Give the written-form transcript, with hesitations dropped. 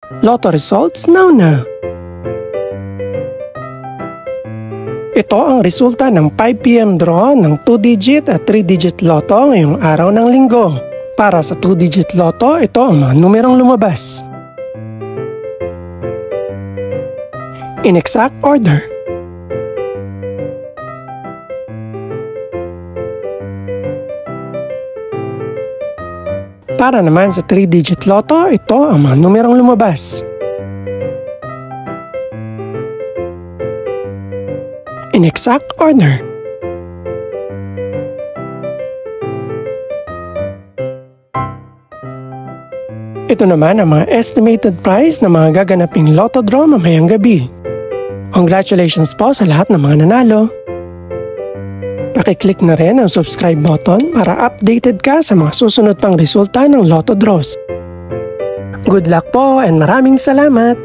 Lotto results now na. Ito ang resulta ng 5 PM draw ng 2-digit at 3-digit lotto ngayong araw ng linggo. Para sa 2-digit lotto, ito ang mga numerong lumabas. In exact order. Para naman sa 3-digit lotto, ito ang mga numerong lumabas. In exact order. Ito naman ang mga estimated price ng mga gaganaping lotto draw mamayang gabi. Congratulations po sa lahat ng mga nanalo. Pakiclick na rin ang subscribe button para updated ka sa mga susunod pang resulta ng lotto draws. Good luck po and maraming salamat!